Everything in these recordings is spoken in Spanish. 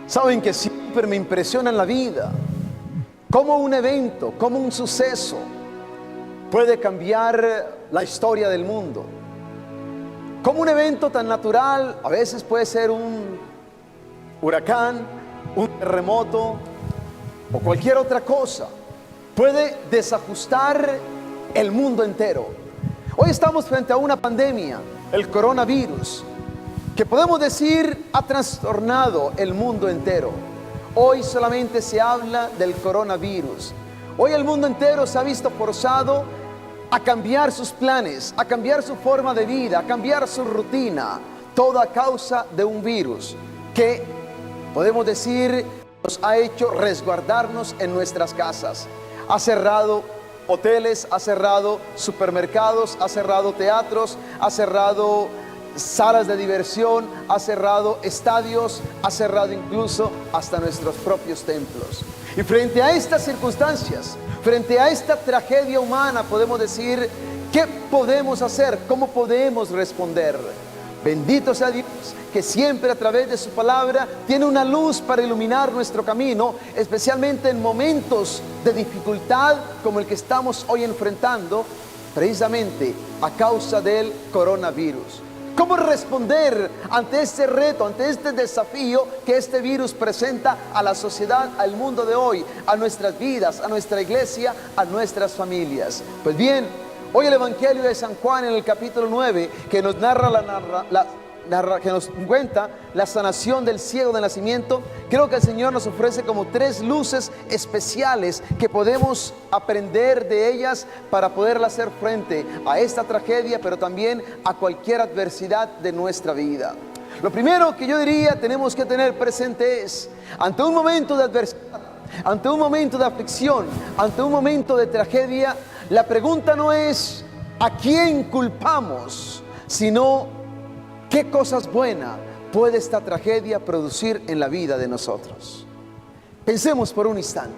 Saben que siempre me impresiona en la vida cómo un evento, cómo un suceso puede cambiar la historia del mundo. Como un evento tan natural, a veces puede ser un huracán, un terremoto o cualquier otra cosa, puede desajustar el mundo entero. Hoy estamos frente a una pandemia, el coronavirus, que podemos decir ha trastornado el mundo entero. Hoy solamente se habla del coronavirus. Hoy el mundo entero se ha visto forzado a cambiar sus planes, a cambiar su forma de vida, a cambiar su rutina, todo a causa de un virus que, podemos decir, nos ha hecho resguardarnos en nuestras casas. Ha cerrado hoteles, ha cerrado supermercados, ha cerrado teatros, ha cerrado salas de diversión, ha cerrado estadios, ha cerrado incluso hasta nuestros propios templos. Y frente a estas circunstancias, frente a esta tragedia humana, podemos decir, ¿qué podemos hacer? ¿Cómo podemos responder? Bendito sea Dios, que siempre a través de su palabra tiene una luz para iluminar nuestro camino, especialmente en momentos de dificultad como el que estamos hoy enfrentando, precisamente a causa del coronavirus. ¿Cómo responder ante este reto, ante este desafío que este virus presenta a la sociedad, al mundo de hoy, a nuestras vidas, a nuestra iglesia, a nuestras familias? Pues bien, hoy el Evangelio de San Juan en el capítulo 9, que nos que nos cuenta la sanación del ciego de nacimiento, creo que el Señor nos ofrece como tres luces especiales que podemos aprender de ellas para poder hacer frente a esta tragedia, pero también a cualquier adversidad de nuestra vida. Lo primero que yo diría tenemos que tener presente es, ante un momento de adversidad, ante un momento de aflicción, ante un momento de tragedia, la pregunta no es ¿a quién culpamos?, sino ¿qué cosas buenas puede esta tragedia producir en la vida de nosotros? Pensemos por un instante.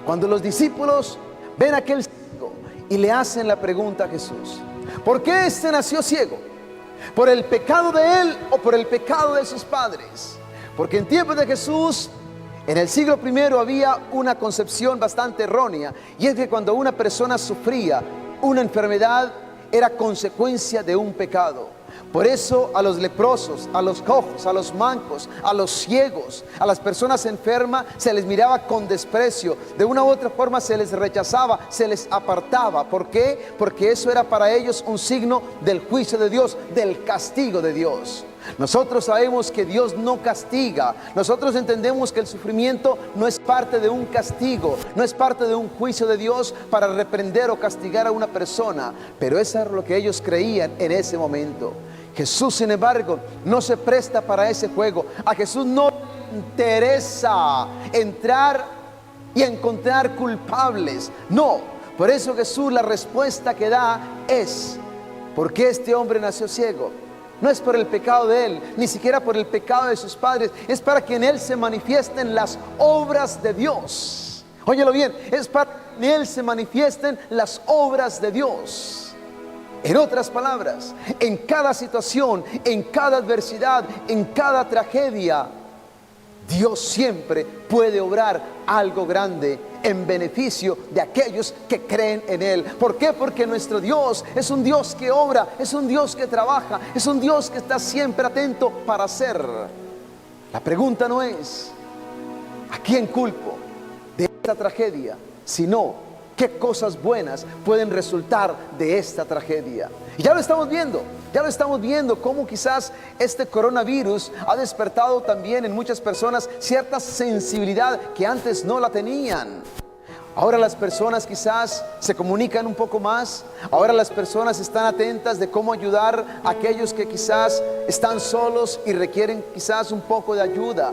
Cuando los discípulos ven a aquel ciego y le hacen la pregunta a Jesús, ¿por qué este nació ciego? ¿Por el pecado de él o por el pecado de sus padres? Porque en tiempos de Jesús, en el siglo I, había una concepción bastante errónea, y es que cuando una persona sufría una enfermedad era consecuencia de un pecado. Por eso a los leprosos, a los cojos, a los mancos, a los ciegos, a las personas enfermas se les miraba con desprecio. De una u otra forma se les rechazaba, se les apartaba. ¿Por qué? Porque eso era para ellos un signo del juicio de Dios, del castigo de Dios. Nosotros sabemos que Dios no castiga. Nosotros entendemos que el sufrimiento no es parte de un castigo, no es parte de un juicio de Dios para reprender o castigar a una persona. Pero eso es lo que ellos creían en ese momento. Jesús, sin embargo, no se presta para ese juego. A Jesús no le interesa entrar y encontrar culpables. No, por eso Jesús, la respuesta que da es: ¿por qué este hombre nació ciego? No es por el pecado de él, ni siquiera por el pecado de sus padres. Es para que en él se manifiesten las obras de Dios. Óyelo bien, es para que en él se manifiesten las obras de Dios. En otras palabras, en cada situación, en cada adversidad, en cada tragedia, Dios siempre puede obrar algo grande en beneficio de aquellos que creen en Él. ¿Por qué? Porque nuestro Dios es un Dios que obra, es un Dios que trabaja, es un Dios que está siempre atento para hacer. La pregunta no es ¿a quién culpo de esta tragedia?, sino ¿qué cosas buenas pueden resultar de esta tragedia? Y ya lo estamos viendo cómo quizás este coronavirus ha despertado también en muchas personas cierta sensibilidad que antes no la tenían. Ahora las personas quizás se comunican un poco más. Ahora las personas están atentas de cómo ayudar a aquellos que quizás están solos y requieren quizás un poco de ayuda.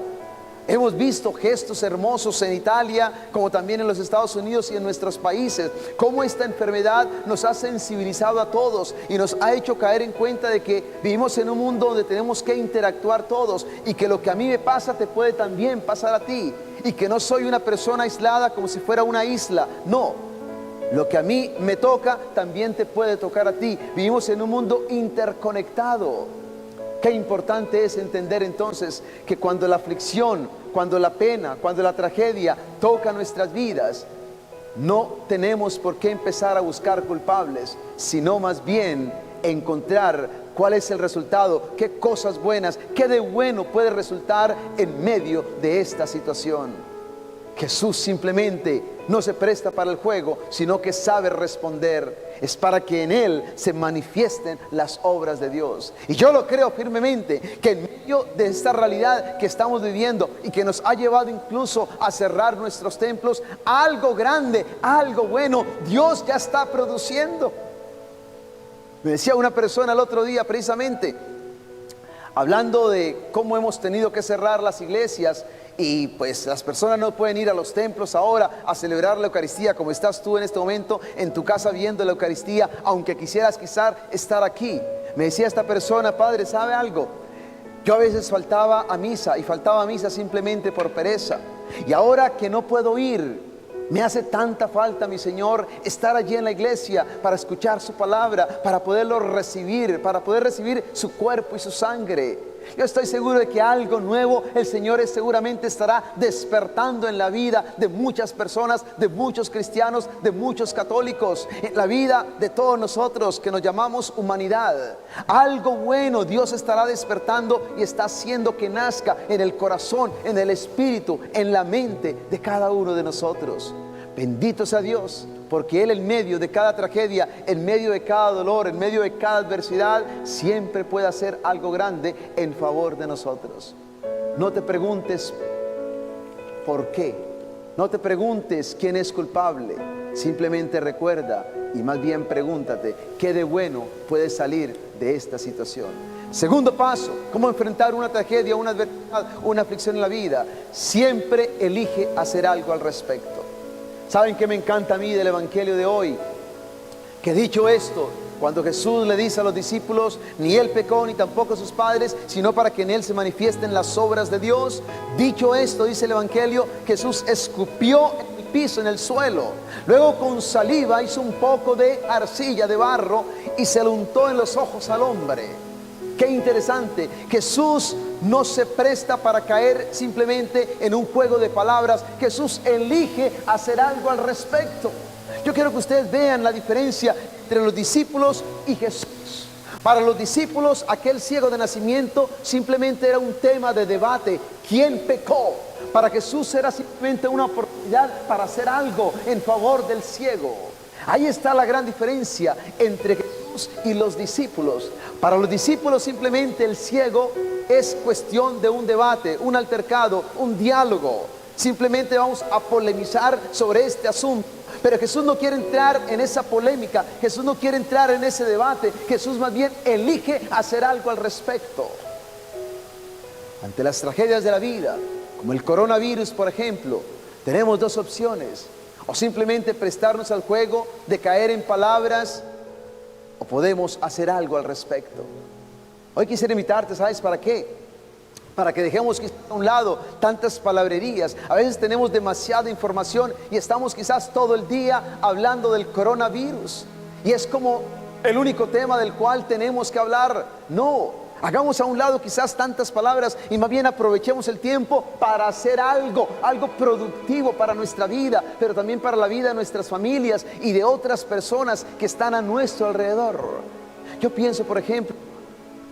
Hemos visto gestos hermosos en Italia, como también en los Estados Unidos y en nuestros países, cómo esta enfermedad nos ha sensibilizado a todos y nos ha hecho caer en cuenta de que vivimos en un mundo donde tenemos que interactuar todos, y que lo que a mí me pasa te puede también pasar a ti, y que no soy una persona aislada como si fuera una isla. No, lo que a mí me toca también te puede tocar a ti. Vivimos en un mundo interconectado. Qué importante es entender entonces que cuando la aflicción, cuando la pena, cuando la tragedia toca nuestras vidas, no tenemos por qué empezar a buscar culpables, sino más bien encontrar cuál es el resultado, qué cosas buenas, qué de bueno puede resultar en medio de esta situación. Jesús simplemente no se presta para el juego, sino que sabe responder. Es para que en Él se manifiesten las obras de Dios. Y yo lo creo firmemente, que en medio de esta realidad que estamos viviendo y que nos ha llevado incluso a cerrar nuestros templos, algo grande, algo bueno, Dios ya está produciendo. Me decía una persona el otro día precisamente, hablando de cómo hemos tenido que cerrar las iglesias, y pues las personas no pueden ir a los templos ahora a celebrar la Eucaristía como estás tú en este momento en tu casa viendo la Eucaristía, aunque quisieras quizás estar aquí. Me decía esta persona: padre, ¿sabe algo? Yo a veces faltaba a misa, y faltaba a misa simplemente por pereza, y ahora que no puedo ir, me hace tanta falta, mi Señor, estar allí en la iglesia para escuchar su palabra, para poderlo recibir, para poder recibir su cuerpo y su sangre. Yo estoy seguro de que algo nuevo el Señor seguramente estará despertando en la vida de muchas personas, de muchos cristianos, de muchos católicos, en la vida de todos nosotros que nos llamamos humanidad. Algo bueno Dios estará despertando y está haciendo que nazca en el corazón, en el espíritu, en la mente de cada uno de nosotros. Bendito sea Dios, porque Él en medio de cada tragedia, en medio de cada dolor, en medio de cada adversidad, siempre puede hacer algo grande en favor de nosotros. No te preguntes por qué, no te preguntes quién es culpable, simplemente recuerda y más bien pregúntate qué de bueno puede salir de esta situación. Segundo paso, cómo enfrentar una tragedia, una adversidad, una aflicción en la vida. Siempre elige hacer algo al respecto. ¿Saben qué me encanta a mí del Evangelio de hoy? Que dicho esto, cuando Jesús le dice a los discípulos, ni Él pecó ni tampoco sus padres, sino para que en Él se manifiesten las obras de Dios. Dicho esto, dice el Evangelio, Jesús escupió en el piso, en el suelo. Luego con saliva hizo un poco de arcilla, de barro, y se lo untó en los ojos al hombre. Qué interesante, Jesús no se presta para caer simplemente en un juego de palabras. Jesús elige hacer algo al respecto. Yo quiero que ustedes vean la diferencia entre los discípulos y Jesús. Para los discípulos, aquel ciego de nacimiento simplemente era un tema de debate. ¿Quién pecó? Para Jesús era simplemente una oportunidad para hacer algo en favor del ciego. Ahí está la gran diferencia entre Jesús y los discípulos. Para los discípulos simplemente el ciego es cuestión de un debate, un altercado, un diálogo. Simplemente vamos a polemizar sobre este asunto. Pero Jesús no quiere entrar en esa polémica, Jesús no quiere entrar en ese debate. Jesús más bien elige hacer algo al respecto. Ante las tragedias de la vida, como el coronavirus por ejemplo, tenemos dos opciones: o simplemente prestarnos al juego de caer en palabras, o podemos hacer algo al respecto. Hoy quisiera invitarte, ¿sabes para qué? Para que dejemos a un lado tantas palabrerías. A veces tenemos demasiada información y estamos quizás todo el día hablando del coronavirus, y es como el único tema del cual tenemos que hablar. No, hagamos a un lado quizás tantas palabras y más bien aprovechemos el tiempo para hacer algo productivo para nuestra vida, pero también para la vida de nuestras familias y de otras personas que están a nuestro alrededor. Yo pienso, por ejemplo,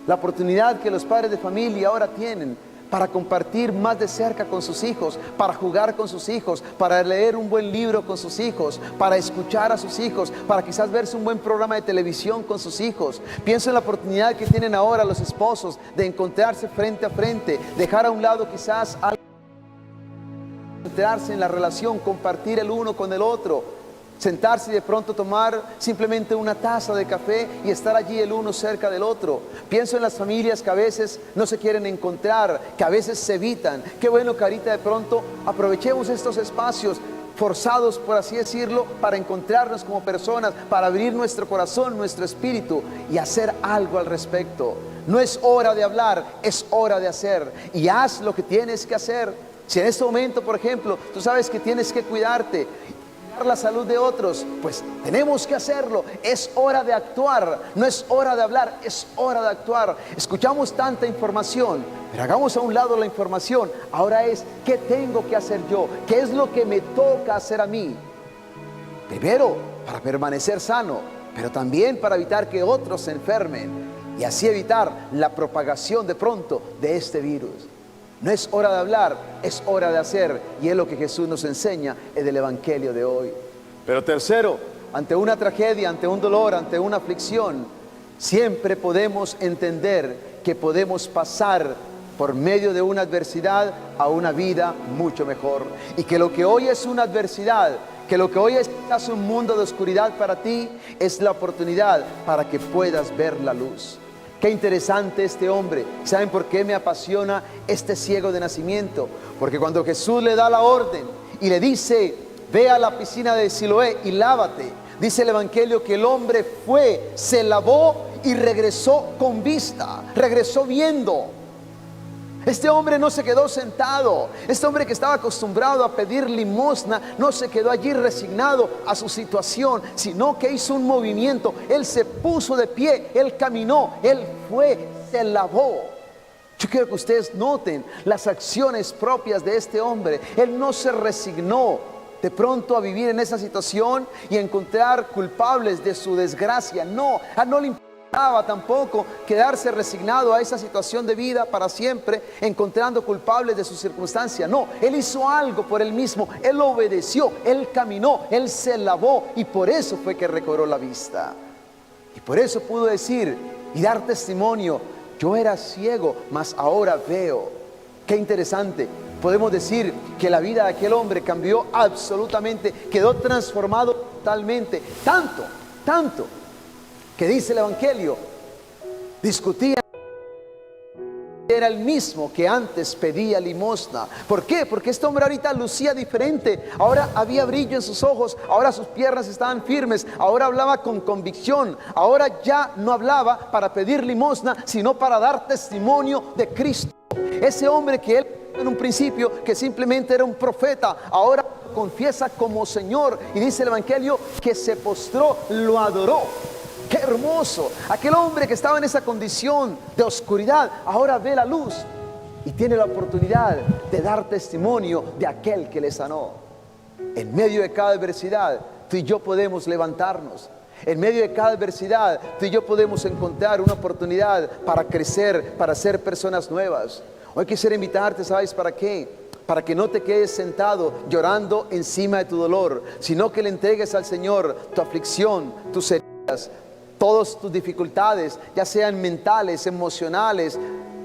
la oportunidad que los padres de familia ahora tienen para compartir más de cerca con sus hijos, para jugar con sus hijos, para leer un buen libro con sus hijos, para escuchar a sus hijos, para quizás verse un buen programa de televisión con sus hijos. Pienso en la oportunidad que tienen ahora los esposos de encontrarse frente a frente, dejar a un lado quizás algo, enterarse en la relación, compartir el uno con el otro, sentarse y de pronto tomar simplemente una taza de café y estar allí el uno cerca del otro. Pienso en las familias que a veces no se quieren encontrar, que a veces se evitan. Qué bueno que ahorita de pronto aprovechemos estos espacios forzados, por así decirlo, para encontrarnos como personas, para abrir nuestro corazón, nuestro espíritu y hacer algo al respecto. No es hora de hablar, es hora de hacer, y haz lo que tienes que hacer. Si en este momento, por ejemplo, tú sabes que tienes que cuidarte, la salud de otros, pues tenemos que hacerlo. Es hora de actuar, no es hora de hablar, es hora de actuar. Escuchamos tanta información, pero hagamos a un lado la información. Ahora es, ¿qué tengo que hacer yo? ¿Qué es lo que me toca hacer a mí? Primero, para permanecer sano, pero también para evitar que otros se enfermen y así evitar la propagación de pronto de este virus. No es hora de hablar, es hora de hacer, y es lo que Jesús nos enseña en el Evangelio de hoy. Pero tercero, ante una tragedia, ante un dolor, ante una aflicción, siempre podemos entender que podemos pasar por medio de una adversidad a una vida mucho mejor. Y que lo que hoy es una adversidad, que lo que hoy es quizás un mundo de oscuridad para ti, es la oportunidad para que puedas ver la luz. Qué interesante este hombre. ¿Saben por qué me apasiona este ciego de nacimiento? Porque cuando Jesús le da la orden y le dice, ve a la piscina de Siloé y lávate, dice el Evangelio que el hombre fue, se lavó y regresó con vista, regresó viendo. Este hombre no se quedó sentado. Este hombre que estaba acostumbrado a pedir limosna no se quedó allí resignado a su situación, sino que hizo un movimiento. Él se puso de pie, él caminó, él fue, se lavó. Yo quiero que ustedes noten las acciones propias de este hombre. Él no se resignó de pronto a vivir en esa situación y a encontrar culpables de su desgracia. No, no le importaba tampoco quedarse resignado a esa situación de vida para siempre, encontrando culpables de su circunstancia. No, él hizo algo por él mismo, él obedeció, él caminó, él se lavó, y por eso fue que recobró la vista. Y por eso pudo decir y dar testimonio: yo era ciego, mas ahora veo. Qué interesante. Podemos decir que la vida de aquel hombre cambió absolutamente, quedó transformado totalmente, tanto que dice el Evangelio, discutía, era el mismo que antes pedía limosna. ¿Por qué? Porque este hombre ahorita lucía diferente. Ahora había brillo en sus ojos, ahora sus piernas estaban firmes, ahora hablaba con convicción. Ahora ya no hablaba para pedir limosna, sino para dar testimonio de Cristo. Ese hombre que él en un principio que simplemente era un profeta, ahora confiesa como Señor, y dice el Evangelio que se postró, lo adoró. ¡Qué hermoso! Aquel hombre que estaba en esa condición de oscuridad, ahora ve la luz y tiene la oportunidad de dar testimonio de aquel que le sanó. En medio de cada adversidad, tú y yo podemos levantarnos. En medio de cada adversidad, tú y yo podemos encontrar una oportunidad para crecer, para ser personas nuevas. Hoy quisiera invitarte, ¿sabes para qué? Para que no te quedes sentado llorando encima de tu dolor, sino que le entregues al Señor tu aflicción, tus heridas, todas tus dificultades, ya sean mentales, emocionales,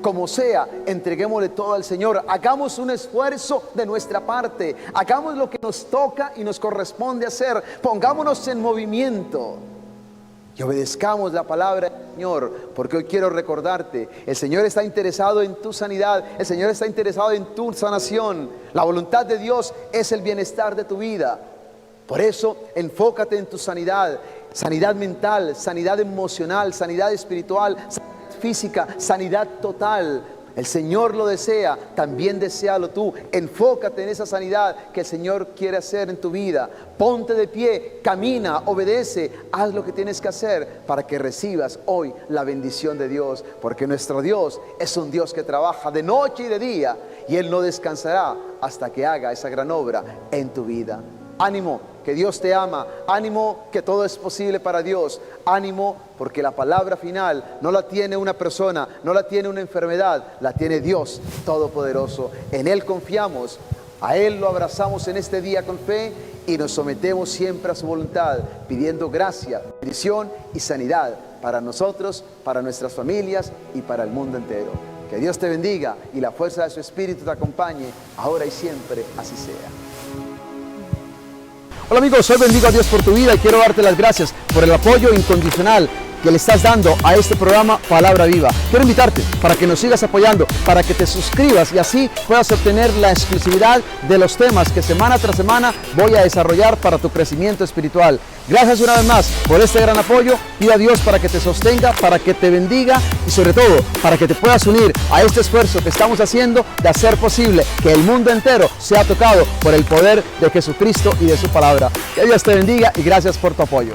como sea. Entreguémosle todo al Señor. Hagamos un esfuerzo de nuestra parte, hagamos lo que nos toca y nos corresponde hacer. Pongámonos en movimiento y obedezcamos la palabra del Señor, porque hoy quiero recordarte: el Señor está interesado en tu sanidad, el Señor está interesado en tu sanación. La voluntad de Dios es el bienestar de tu vida. Por eso, enfócate en tu sanidad. Sanidad mental, sanidad emocional, sanidad espiritual, sanidad física, sanidad total. El Señor lo desea, también deséalo tú. Enfócate en esa sanidad que el Señor quiere hacer en tu vida. Ponte de pie, camina, obedece, haz lo que tienes que hacer para que recibas hoy la bendición de Dios. Porque nuestro Dios es un Dios que trabaja de noche y de día, y Él no descansará hasta que haga esa gran obra en tu vida. Ánimo, que Dios te ama. Ánimo, que todo es posible para Dios. Ánimo, porque la palabra final no la tiene una persona, no la tiene una enfermedad, la tiene Dios Todopoderoso. En Él confiamos, a Él lo abrazamos en este día con fe y nos sometemos siempre a su voluntad, pidiendo gracia, bendición y sanidad para nosotros, para nuestras familias y para el mundo entero. Que Dios te bendiga y la fuerza de su Espíritu te acompañe, ahora y siempre, así sea. Hola amigos, hoy bendigo a Dios por tu vida y quiero darte las gracias por el apoyo incondicional que le estás dando a este programa Palabra Viva. Quiero invitarte para que nos sigas apoyando, para que te suscribas y así puedas obtener la exclusividad de los temas que semana tras semana voy a desarrollar para tu crecimiento espiritual. Gracias una vez más por este gran apoyo. Pido a Dios para que te sostenga, para que te bendiga y sobre todo para que te puedas unir a este esfuerzo que estamos haciendo de hacer posible que el mundo entero sea tocado por el poder de Jesucristo y de su palabra. Que Dios te bendiga y gracias por tu apoyo.